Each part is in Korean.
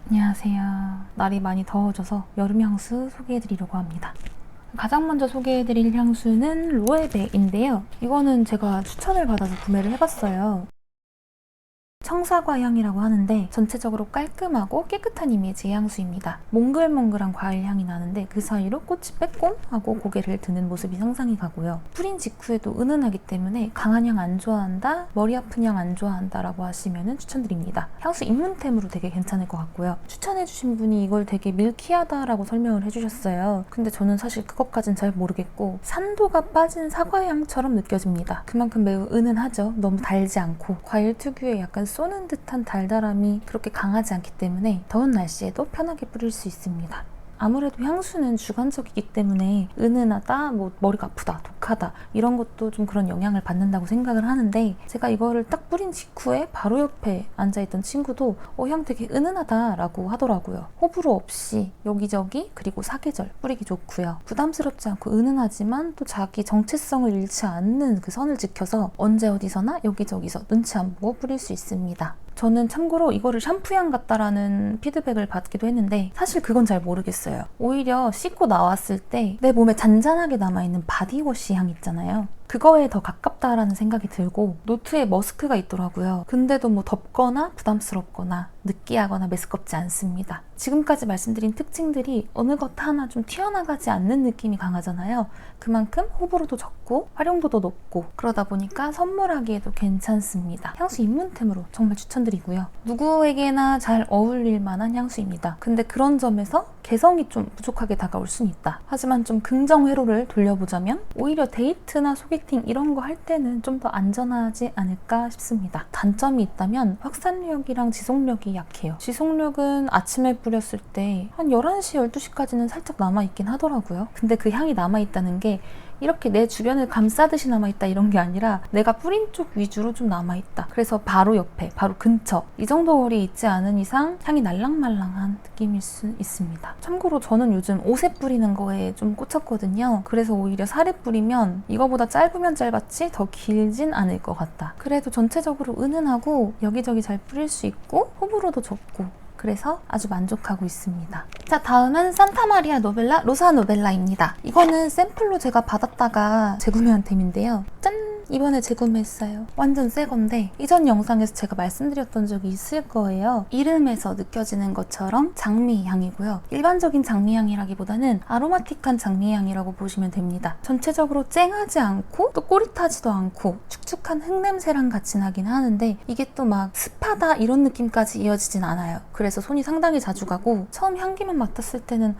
안녕하세요. 날이 많이 더워져서 여름 향수 소개해드리려고 합니다. 가장 먼저 소개해드릴 향수는 로에베인데요. 이거는 제가 추천을 받아서 구매를 해봤어요. 청사과 향이라고 하는데 전체적으로 깔끔하고 깨끗한 이미지의 향수입니다. 몽글몽글한 과일 향이 나는데 그 사이로 꽃이 빼꼼하고 고개를 드는 모습이 상상이 가고요. 뿌린 직후에도 은은하기 때문에 강한 향 안 좋아한다, 머리 아픈 향 안 좋아한다 라고 하시면 추천드립니다. 향수 입문템으로 되게 괜찮을 것 같고요. 추천해주신 분이 이걸 되게 밀키하다라고 설명을 해주셨어요. 근데 저는 사실 그것까진 잘 모르겠고 산도가 빠진 사과향처럼 느껴집니다. 그만큼 매우 은은하죠. 너무 달지 않고 과일 특유의 약간 쏘는 듯한 달달함이 그렇게 강하지 않기 때문에 더운 날씨에도 편하게 뿌릴 수 있습니다. 아무래도 향수는 주관적이기 때문에 은은하다, 머리가 아프다, 독하다 이런 것도 좀 그런 영향을 받는다고 생각을 하는데 제가 이거를 딱 뿌린 직후에 바로 옆에 앉아있던 친구도 향 되게 은은하다 라고 하더라고요. 호불호 없이 여기저기 그리고 사계절 뿌리기 좋고요. 부담스럽지 않고 은은하지만 또 자기 정체성을 잃지 않는 그 선을 지켜서 언제 어디서나 여기저기서 눈치 안 보고 뿌릴 수 있습니다. 저는 참고로 이거를 샴푸향 같다라는 피드백을 받기도 했는데 사실 그건 잘 모르겠어요. 오히려 씻고 나왔을 때 내 몸에 잔잔하게 남아있는 바디워시 향 있잖아요. 그거에 더 가깝다라는 생각이 들고 노트에 머스크가 있더라고요. 근데도 덥거나 부담스럽거나 느끼하거나 메스껍지 않습니다. 지금까지 말씀드린 특징들이 어느 것 하나 좀 튀어나가지 않는 느낌이 강하잖아요. 그만큼 호불호도 적고 활용도도 높고 그러다 보니까 선물하기에도 괜찮습니다. 향수 입문템으로 정말 추천드리고요. 누구에게나 잘 어울릴 만한 향수입니다. 근데 그런 점에서 개성이 좀 부족하게 다가올 수는 있다. 하지만 좀 긍정 회로를 돌려보자면 오히려 데이트나 소개팅 이런 거 할 때는 좀 더 안전하지 않을까 싶습니다. 단점이 있다면 확산력이랑 지속력이 약해요. 지속력은 아침에 뿌렸을 때 한 11시, 12시까지는 살짝 남아있긴 하더라고요. 근데 그 향이 남아있다는 게 이렇게 내 주변을 감싸듯이 남아있다 이런 게 아니라 내가 뿌린 쪽 위주로 좀 남아있다. 그래서 바로 옆에, 바로 근처 이 정도 거리 있지 않은 이상 향이 날랑말랑한 느낌일 수 있습니다. 참고로 저는 요즘 옷에 뿌리는 거에 좀 꽂혔거든요. 그래서 오히려 살에 뿌리면 이거보다 짧으면 짧았지 더 길진 않을 것 같다. 그래도 전체적으로 은은하고 여기저기 잘 뿌릴 수 있고 호불호도 적고 그래서 아주 만족하고 있습니다. 자, 다음은 산타마리아 노벨라 로사 노벨라입니다. 이거는 샘플로 제가 받았다가 재구매한 템인데요. 짠! 이번에 재구매했어요. 완전 새 건데 이전 영상에서 제가 말씀드렸던 적이 있을 거예요. 이름에서 느껴지는 것처럼 장미향이고요. 일반적인 장미향이라기보다는 아로마틱한 장미향이라고 보시면 됩니다. 전체적으로 쨍하지 않고 또 꼬릿하지도 않고 축축한 흙냄새랑 같이 나긴 하는데 이게 또 막 습하다 이런 느낌까지 이어지진 않아요. 그래서 손이 상당히 자주 가고 처음 향기만 맡았을 때는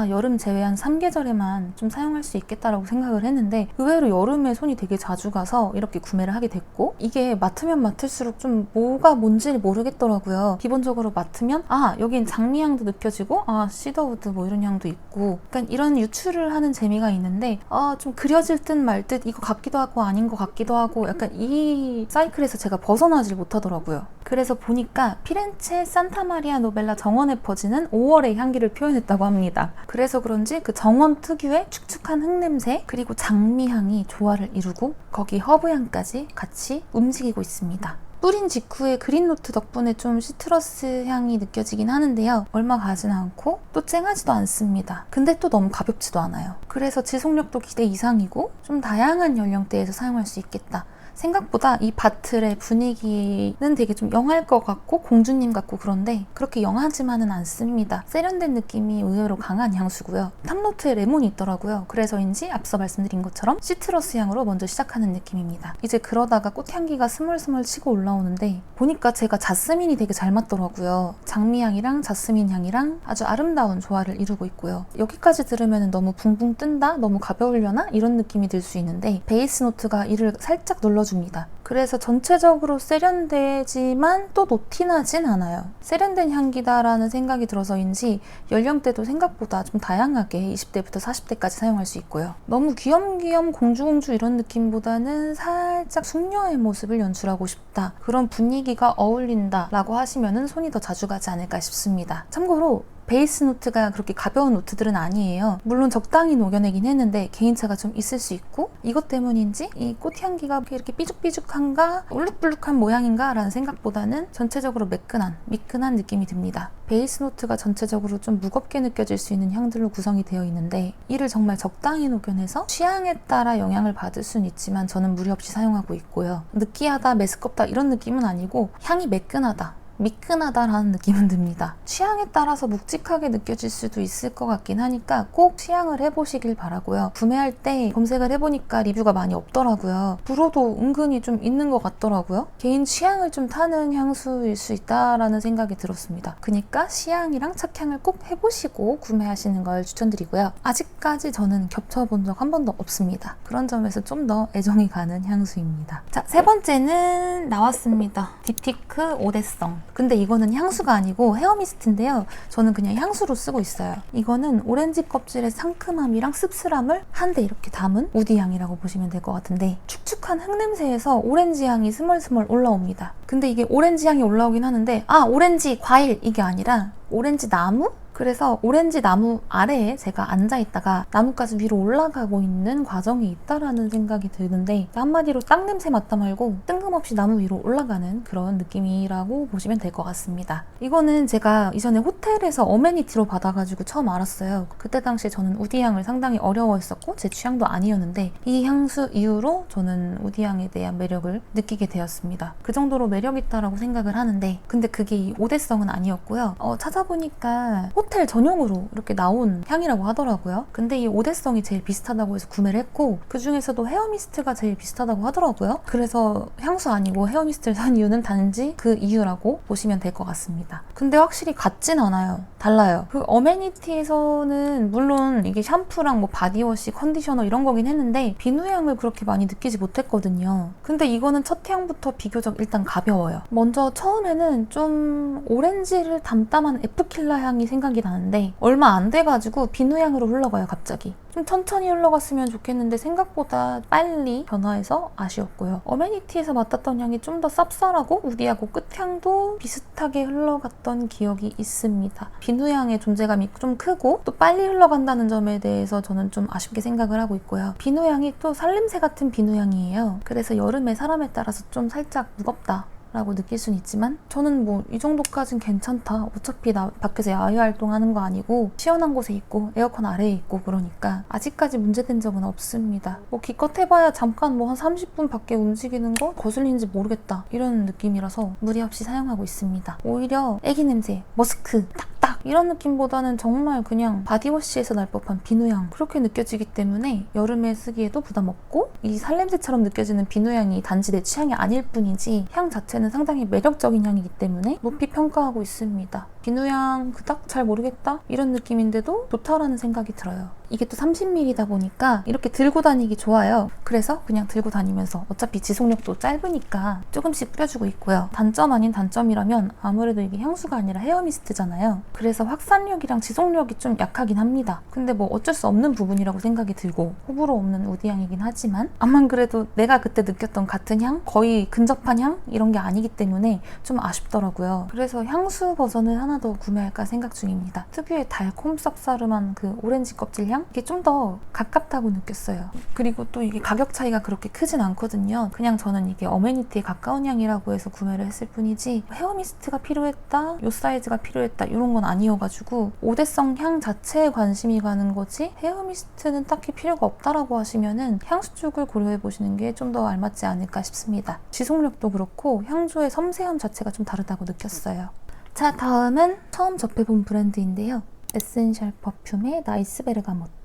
여름 제외한 3계절에만 좀 사용할 수 있겠다라고 생각을 했는데 의외로 여름에 손이 되게 자주 가서 이렇게 구매를 하게 됐고 이게 맡으면 맡을수록 좀 뭐가 뭔지를 모르겠더라고요. 기본적으로 맡으면 여긴 장미향도 느껴지고 시더우드 이런 향도 있고 약간 이런 유추를 하는 재미가 있는데 좀 그려질 듯 말 듯 이거 같기도 하고 아닌 것 같기도 하고 약간 이 사이클에서 제가 벗어나질 못하더라고요. 그래서 보니까 피렌체 산타마리아 노벨라 정원에 퍼지는 5월의 향기를 표현했다고 합니다. 그래서 그런지 그 정원 특유의 축축한 흙냄새 그리고 장미향이 조화를 이루고 거기 허브향까지 같이 움직이고 있습니다. 뿌린 직후에 그린노트 덕분에 좀 시트러스 향이 느껴지긴 하는데요. 얼마 가진 않고 또 쨍하지도 않습니다. 근데 또 너무 가볍지도 않아요. 그래서 지속력도 기대 이상이고 좀 다양한 연령대에서 사용할 수 있겠다. 생각보다 이 바틀의 분위기는 되게 좀 영할 것 같고 공주님 같고 그런데 그렇게 영하지만은 않습니다. 세련된 느낌이 의외로 강한 향수고요. 탑노트에 레몬이 있더라고요. 그래서인지 앞서 말씀드린 것처럼 시트러스 향으로 먼저 시작하는 느낌입니다. 이제 그러다가 꽃향기가 스멀스멀 치고 올라오는데 보니까 제가 자스민이 되게 잘 맞더라고요. 장미향이랑 자스민 향이랑 아주 아름다운 조화를 이루고 있고요. 여기까지 들으면 너무 붕붕 뜬다? 너무 가벼우려나? 이런 느낌이 들 수 있는데 베이스 노트가 이를 살짝 눌러줍니다. 그래서 전체적으로 세련되지만 또 노티나진 않아요. 세련된 향기다라는 생각이 들어서인지 연령대도 생각보다 좀 다양하게 20대부터 40대까지 사용할 수 있고요. 너무 귀염귀염 공주공주 이런 느낌보다는 살짝 숙녀의 모습을 연출하고 싶다. 그런 분위기가 어울린다 라고 하시면 손이 더 자주 가지 않을까 싶습니다. 참고로 베이스 노트가 그렇게 가벼운 노트들은 아니에요. 물론 적당히 녹여내긴 했는데 개인차가 좀 있을 수 있고, 이것 때문인지 이 꽃향기가 이렇게 삐죽삐죽한가 울룩불룩한 모양인가 라는 생각보다는 전체적으로 매끈한 미끈한 느낌이 듭니다. 베이스 노트가 전체적으로 좀 무겁게 느껴질 수 있는 향들로 구성이 되어 있는데, 이를 정말 적당히 녹여내서 취향에 따라 영향을 받을 수는 있지만 저는 무리 없이 사용하고 있고요. 느끼하다, 메스껍다 이런 느낌은 아니고 향이 매끈하다, 미끈하다라는 느낌은 듭니다. 취향에 따라서 묵직하게 느껴질 수도 있을 것 같긴 하니까 꼭 취향을 해보시길 바라고요. 구매할 때 검색을 해보니까 리뷰가 많이 없더라고요. 불호도 은근히 좀 있는 것 같더라고요. 개인 취향을 좀 타는 향수일 수 있다라는 생각이 들었습니다. 그러니까 시향이랑 착향을 꼭 해보시고 구매하시는 걸 추천드리고요. 아직까지 저는 겹쳐본 적 한 번도 없습니다. 그런 점에서 좀 더 애정이 가는 향수입니다. 자, 세 번째는 나왔습니다. 디티크 오데성. 근데 이거는 향수가 아니고 헤어미스트인데요. 저는 그냥 향수로 쓰고 있어요. 이거는 오렌지 껍질의 상큼함이랑 씁쓸함을 한데 이렇게 담은 우디 향이라고 보시면 될 것 같은데, 축축한 흙냄새에서 오렌지 향이 스멀스멀 올라옵니다. 근데 이게 오렌지 향이 올라오긴 하는데, 오렌지 과일 이게 아니라 오렌지 나무? 그래서 오렌지 나무 아래에 제가 앉아있다가 나뭇가지 위로 올라가고 있는 과정이 있다라는 생각이 드는데, 한마디로 땅 냄새 맡다 말고 뜬금없이 나무 위로 올라가는 그런 느낌이라고 보시면 될 것 같습니다. 이거는 제가 이전에 호텔에서 어메니티로 받아가지고 처음 알았어요. 그때 당시에 저는 우디향을 상당히 어려워했었고 제 취향도 아니었는데, 이 향수 이후로 저는 우디향에 대한 매력을 느끼게 되었습니다. 그 정도로 매력있다라고 생각을 하는데, 근데 그게 이 오대성은 아니었고요. 찾아보니까 호텔 전용으로 이렇게 나온 향이라고 하더라고요. 근데 이 오대성이 제일 비슷하다고 해서 구매를 했고, 그 중에서도 헤어미스트가 제일 비슷하다고 하더라고요. 그래서 향수 아니고 헤어미스트를 산 이유는 단지 그 이유라고 보시면 될 것 같습니다. 근데 확실히 같진 않아요. 달라요. 그 어메니티에서는 물론 이게 샴푸랑 뭐 바디워시, 컨디셔너 이런 거긴 했는데 비누향을 그렇게 많이 느끼지 못했거든요. 근데 이거는 첫 향부터 비교적 일단 가벼워요. 먼저 처음에는 좀 오렌지를 담담한 에프킬라 향이 생각이 나는데 얼마 안 돼가지고 비누향으로 흘러가요. 갑자기 좀 천천히 흘러갔으면 좋겠는데 생각보다 빨리 변화해서 아쉬웠고요. 어메니티에서 맡았던 향이 좀 더 쌉쌀하고 우디하고 끝향도 비슷하게 흘러갔던 기억이 있습니다. 비누향의 존재감이 좀 크고 또 빨리 흘러간다는 점에 대해서 저는 좀 아쉽게 생각을 하고 있고요. 비누향이 또 살냄새 같은 비누향이에요. 그래서 여름에 사람에 따라서 좀 살짝 무겁다 라고 느낄 수는 있지만 저는 뭐 이 정도까진 괜찮다. 어차피 나 밖에서 야외 활동하는 거 아니고 시원한 곳에 있고 에어컨 아래에 있고 그러니까 아직까지 문제된 적은 없습니다. 뭐 기껏 해봐야 잠깐 뭐 한 30분 밖에 움직이는 거 거슬리는지 모르겠다 이런 느낌이라서 무리 없이 사용하고 있습니다. 오히려 애기 냄새, 머스크 딱딱 이런 느낌보다는 정말 그냥 바디워시에서 날 법한 비누향 그렇게 느껴지기 때문에 여름에 쓰기에도 부담 없고, 이 살냄새처럼 느껴지는 비누향이 단지 내 취향이 아닐 뿐이지 향 자체는 상당히 매력적인 향이기 때문에 높이 평가하고 있습니다. 비누향 그닥 잘 모르겠다 이런 느낌인데도 좋다라는 생각이 들어요. 이게 또 30ml다 보니까 이렇게 들고 다니기 좋아요. 그래서 그냥 들고 다니면서 어차피 지속력도 짧으니까 조금씩 뿌려주고 있고요. 단점 아닌 단점이라면 아무래도 이게 향수가 아니라 헤어미스트잖아요. 그래서 확산력이랑 지속력이 좀 약하긴 합니다. 근데 뭐 어쩔 수 없는 부분이라고 생각이 들고 호불호 없는 우디향이긴 하지만, 암만 그래도 내가 그때 느꼈던 같은 향? 거의 근접한 향? 이런 게 아니기 때문에 좀 아쉽더라고요. 그래서 향수 버전을 하나 더 구매할까 생각 중입니다. 특유의 달콤 쌉싸름한 그 오렌지 껍질 향? 이게 좀 더 가깝다고 느꼈어요. 그리고 또 이게 가격 차이가 그렇게 크진 않거든요. 그냥 저는 이게 어메니티에 가까운 향이라고 해서 구매를 했을 뿐이지 헤어미스트가 필요했다, 요 사이즈가 필요했다 이런 건 아니어가지고 오대성 향 자체에 관심이 가는 거지 헤어미스트는 딱히 필요가 없다라고 하시면은 향수 쪽을 고려해보시는 게 좀 더 알맞지 않을까 싶습니다. 지속력도 그렇고 향조의 섬세함 자체가 좀 다르다고 느꼈어요. 자, 다음은 처음 접해본 브랜드인데요. 에센셜 퍼퓸의 나이스 베르가못.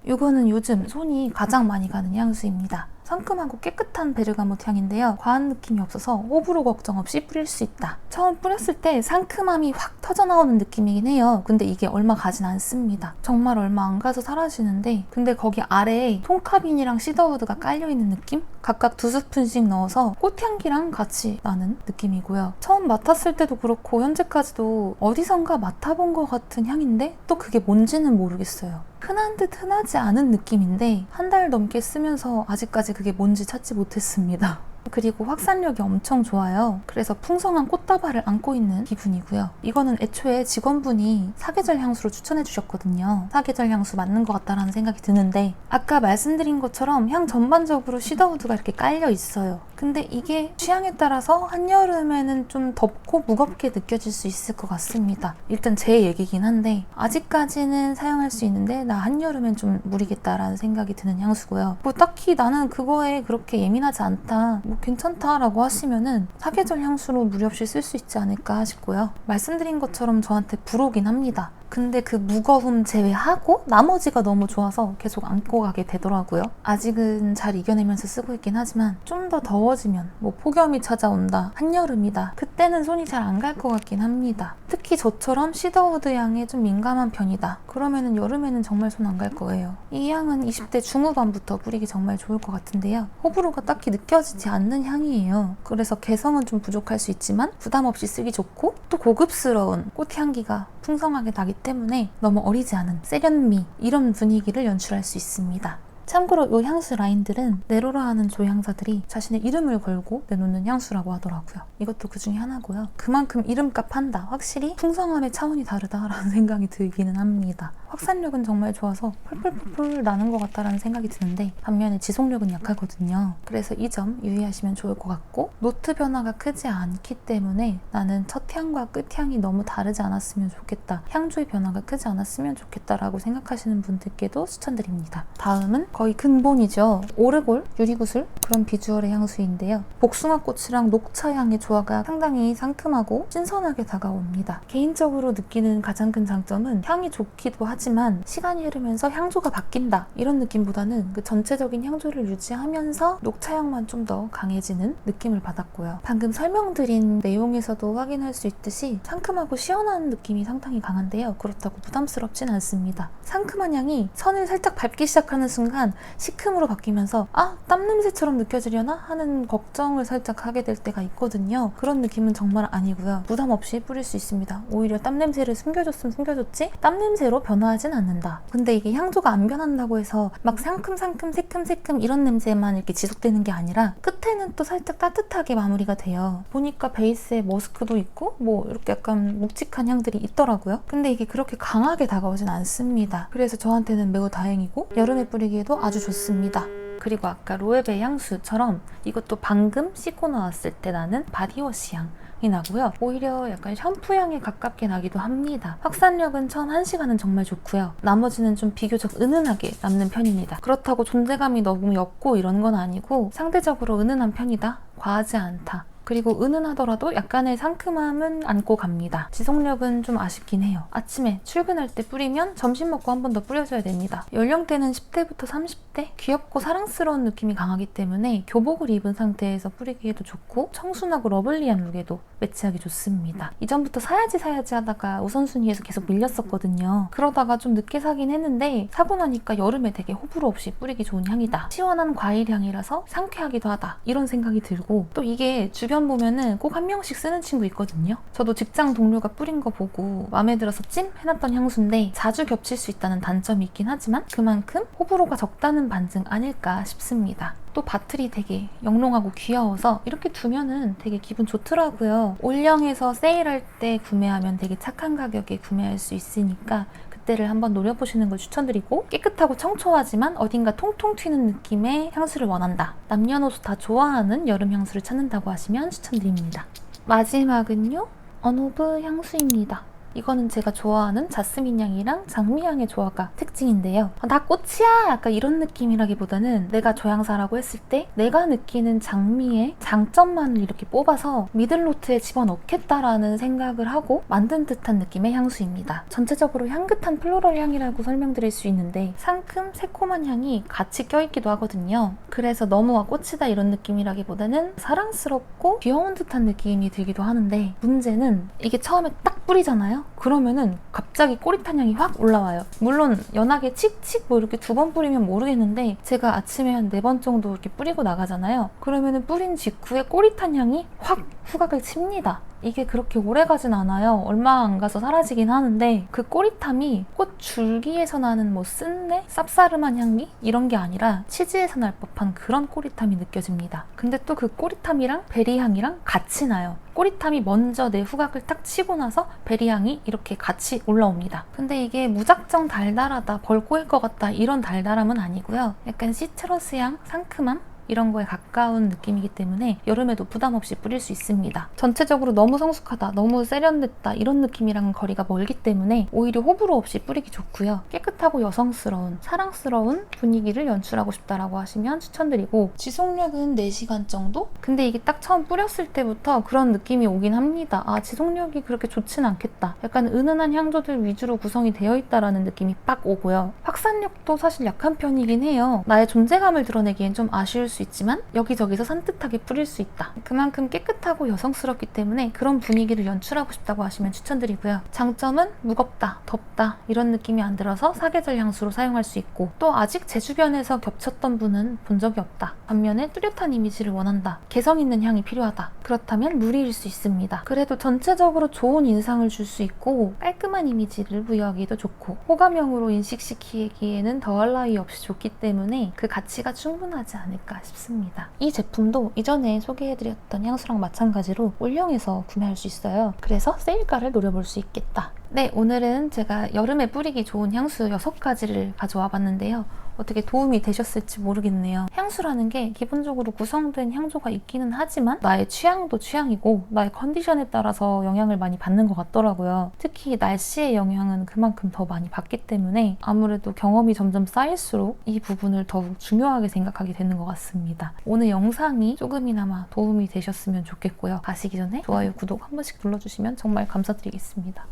이거는 요즘 손이 가장 많이 가는 향수입니다. 상큼하고 깨끗한 베르가못 향인데요. 과한 느낌이 없어서 호불호 걱정 없이 뿌릴 수 있다. 처음 뿌렸을 때 상큼함이 확 터져나오는 느낌이긴 해요. 근데 이게 얼마 가진 않습니다. 정말 얼마 안 가서 사라지는데, 근데 거기 아래에 톤카빈이랑 시더우드가 깔려있는 느낌? 각각 2스푼씩 넣어서 꽃향기랑 같이 나는 느낌이고요. 처음 맡았을 때도 그렇고 현재까지도 어디선가 맡아본 것 같은 향인데 또 그게 뭔지는 모르겠어요. 흔한 듯 흔하지 않은 느낌인데 한 달 넘게 쓰면서 아직까지 그게 뭔지 찾지 못했습니다. 그리고 확산력이 엄청 좋아요. 그래서 풍성한 꽃다발을 안고 있는 기분이고요. 이거는 애초에 직원분이 사계절 향수로 추천해 주셨거든요. 사계절 향수 맞는 것 같다라는 생각이 드는데 아까 말씀드린 것처럼 향 전반적으로 시더우드가 이렇게 깔려 있어요. 근데 이게 취향에 따라서 한여름에는 좀 덥고 무겁게 느껴질 수 있을 것 같습니다. 일단 제 얘기긴 한데 아직까지는 사용할 수 있는데 나 한여름엔 좀 무리겠다라는 생각이 드는 향수고요. 뭐 딱히 나는 그거에 그렇게 예민하지 않다, 뭐 괜찮다라고 하시면은 사계절 향수로 무리 없이 쓸 수 있지 않을까 싶고요. 말씀드린 것처럼 저한테 불오긴 합니다. 근데 그 무거움 제외하고 나머지가 너무 좋아서 계속 안고 가게 되더라고요. 아직은 잘 이겨내면서 쓰고 있긴 하지만 좀 더 더워지면 뭐 폭염이 찾아온다, 한여름이다, 그때는 손이 잘 안 갈 것 같긴 합니다. 특히 저처럼 시더우드 향에 좀 민감한 편이다, 그러면은 여름에는 정말 손 안 갈 거예요. 이 향은 20대 중후반부터 뿌리기 정말 좋을 것 같은데요. 호불호가 딱히 느껴지지 않는 향이에요. 그래서 개성은 좀 부족할 수 있지만 부담 없이 쓰기 좋고 또 고급스러운 꽃향기가 풍성하게 나기 때문에 너무 어리지 않은 세련미, 이런 분위기를 연출할 수 있습니다. 참고로 이 향수 라인들은 네로라 하는 조향사들이 자신의 이름을 걸고 내놓는 향수라고 하더라고요. 이것도 그 중에 하나고요. 그만큼 이름값 한다, 확실히 풍성함의 차원이 다르다라는 생각이 들기는 합니다. 확산력은 정말 좋아서 펄펄펄 나는 것 같다라는 생각이 드는데 반면에 지속력은 약하거든요. 그래서 이 점 유의하시면 좋을 것 같고, 노트 변화가 크지 않기 때문에 나는 첫 향과 끝 향이 너무 다르지 않았으면 좋겠다, 향조의 변화가 크지 않았으면 좋겠다라고 생각하시는 분들께도 추천드립니다. 다음은 거의 근본이죠. 오르골, 유리구슬, 그런 비주얼의 향수인데요. 복숭아꽃이랑 녹차향의 조화가 상당히 상큼하고 신선하게 다가옵니다. 개인적으로 느끼는 가장 큰 장점은 향이 좋기도 하지만 시간이 흐르면서 향조가 바뀐다, 이런 느낌보다는 그 전체적인 향조를 유지하면서 녹차향만 좀 더 강해지는 느낌을 받았고요. 방금 설명드린 내용에서도 확인할 수 있듯이 상큼하고 시원한 느낌이 상당히 강한데요. 그렇다고 부담스럽진 않습니다. 상큼한 향이 선을 살짝 밟기 시작하는 순간 시큼으로 바뀌면서 땀 냄새처럼 느껴지려나 하는 걱정을 살짝 하게 될 때가 있거든요. 그런 느낌은 정말 아니고요. 부담 없이 뿌릴 수 있습니다. 오히려 땀 냄새를 숨겨줬으면 숨겨줬지 땀 냄새로 변화하진 않는다. 근데 이게 향조가 안 변한다고 해서 막 상큼상큼 새큼새큼 이런 냄새만 이렇게 지속되는 게 아니라 끝에는 또 살짝 따뜻하게 마무리가 돼요. 보니까 베이스에 머스크도 있고 뭐 이렇게 약간 묵직한 향들이 있더라고요. 근데 이게 그렇게 강하게 다가오진 않습니다. 그래서 저한테는 매우 다행이고 여름에 뿌리기에도 아주 좋습니다. 그리고 아까 로에베 향수처럼 이것도 방금 씻고 나왔을 때 나는 바디워시 향이 나고요. 오히려 약간 샴푸 향에 가깝게 나기도 합니다. 확산력은 첫 1시간은 정말 좋고요. 나머지는 좀 비교적 은은하게 남는 편입니다. 그렇다고 존재감이 너무 옅고 이런 건 아니고 상대적으로 은은한 편이다, 과하지 않다. 그리고 은은하더라도 약간의 상큼함은 안고 갑니다. 지속력은 좀 아쉽긴 해요. 아침에 출근할 때 뿌리면 점심 먹고 한 번 더 뿌려줘야 됩니다. 연령대는 10대부터 30대? 귀엽고 사랑스러운 느낌이 강하기 때문에 교복을 입은 상태에서 뿌리기에도 좋고 청순하고 러블리한 룩에도 매치하기 좋습니다. 이전부터 사야지 하다가 우선순위에서 계속 밀렸었거든요. 그러다가 좀 늦게 사긴 했는데 사고 나니까 여름에 되게 호불호 없이 뿌리기 좋은 향이다, 시원한 과일 향이라서 상쾌하기도 하다, 이런 생각이 들고, 또 이게 주변 보면은 꼭 한 명씩 쓰는 친구 있거든요. 저도 직장 동료가 뿌린 거 보고 마음에 들어서 찜 해놨던 향수인데 자주 겹칠 수 있다는 단점이 있긴 하지만 그만큼 호불호가 적다는 반증 아닐까 싶습니다. 또 바틀이 되게 영롱하고 귀여워서 이렇게 두면은 되게 기분 좋더라고요. 올영에서 세일할 때 구매하면 되게 착한 가격에 구매할 수 있으니까 그때를 한번 노려보시는 걸 추천드리고, 깨끗하고 청초하지만 어딘가 통통 튀는 느낌의 향수를 원한다, 남녀노소 다 좋아하는 여름 향수를 찾는다고 하시면 추천드립니다. 마지막은요, 어노브 향수입니다. 이거는 제가 좋아하는 자스민 향이랑 장미 향의 조화가 특징인데요. 나 꽃이야! 약간 이런 느낌이라기보다는 내가 조향사라고 했을 때 내가 느끼는 장미의 장점만을 이렇게 뽑아서 미들노트에 집어넣겠다라는 생각을 하고 만든 듯한 느낌의 향수입니다. 전체적으로 향긋한 플로럴 향이라고 설명드릴 수 있는데 상큼, 새콤한 향이 같이 껴있기도 하거든요. 그래서 너무 꽃이다 이런 느낌이라기보다는 사랑스럽고 귀여운 듯한 느낌이 들기도 하는데, 문제는 이게 처음에 딱 뿌리잖아요? 그러면은 갑자기 꼬릿한 향이 확 올라와요. 물론 연하게 칙칙 뭐 이렇게 2번 뿌리면 모르겠는데 제가 아침에 한 4번 정도 이렇게 뿌리고 나가잖아요. 그러면은 뿌린 직후에 꼬릿한 향이 확 후각을 칩니다. 이게 그렇게 오래 가진 않아요. 얼마 안 가서 사라지긴 하는데 그 꼬릿함이 꽃 줄기에서 나는 뭐 쓴내? 쌉싸름한 향기? 이런 게 아니라 치즈에서 날 법한 그런 꼬릿함이 느껴집니다. 근데 또 그 꼬릿함이랑 베리향이랑 같이 나요. 꼬릿함이 먼저 내 후각을 딱 치고 나서 베리향이 이렇게 같이 올라옵니다. 근데 이게 무작정 달달하다, 벌 꼬일 것 같다 이런 달달함은 아니고요. 약간 시트러스 향, 상큼함? 이런 거에 가까운 느낌이기 때문에 여름에도 부담 없이 뿌릴 수 있습니다. 전체적으로 너무 성숙하다, 너무 세련됐다 이런 느낌이랑 거리가 멀기 때문에 오히려 호불호 없이 뿌리기 좋고요. 깨끗하고 여성스러운, 사랑스러운 분위기를 연출하고 싶다라고 하시면 추천드리고 지속력은 4시간 정도? 근데 이게 딱 처음 뿌렸을 때부터 그런 느낌이 오긴 합니다. 아, 지속력이 그렇게 좋진 않겠다. 약간 은은한 향조들 위주로 구성이 되어 있다라는 느낌이 빡 오고요. 확산력도 사실 약한 편이긴 해요. 나의 존재감을 드러내기엔 좀 아쉬울 수 있지만 여기저기서 산뜻하게 뿌릴 수 있다. 그만큼 깨끗하고 여성스럽기 때문에 그런 분위기를 연출하고 싶다고 하시면 추천드리고요. 장점은 무겁다, 덥다 이런 느낌이 안 들어서 사계절 향수로 사용할 수 있고 또 아직 제 주변에서 겹쳤던 분은 본 적이 없다. 반면에 뚜렷한 이미지를 원한다. 개성 있는 향이 필요하다. 그렇다면 무리일 수 있습니다. 그래도 전체적으로 좋은 인상을 줄 수 있고 깔끔한 이미지를 부여하기도 좋고 호감형으로 인식시키기에는 더할 나위 없이 좋기 때문에 그 가치가 충분하지 않을까 싶습니다. 이 제품도 이전에 소개해드렸던 향수랑 마찬가지로 올영에서 구매할 수 있어요. 그래서 세일가를 노려볼 수 있겠다. 네, 오늘은 제가 여름에 뿌리기 좋은 향수 6가지를 가져와 봤는데요. 어떻게 도움이 되셨을지 모르겠네요. 향수라는 게 기본적으로 구성된 향조가 있기는 하지만 나의 취향도 취향이고 나의 컨디션에 따라서 영향을 많이 받는 것 같더라고요. 특히 날씨의 영향은 그만큼 더 많이 받기 때문에 아무래도 경험이 점점 쌓일수록 이 부분을 더욱 중요하게 생각하게 되는 것 같습니다. 오늘 영상이 조금이나마 도움이 되셨으면 좋겠고요. 가시기 전에 좋아요, 구독 한 번씩 눌러주시면 정말 감사드리겠습니다.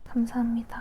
감사합니다.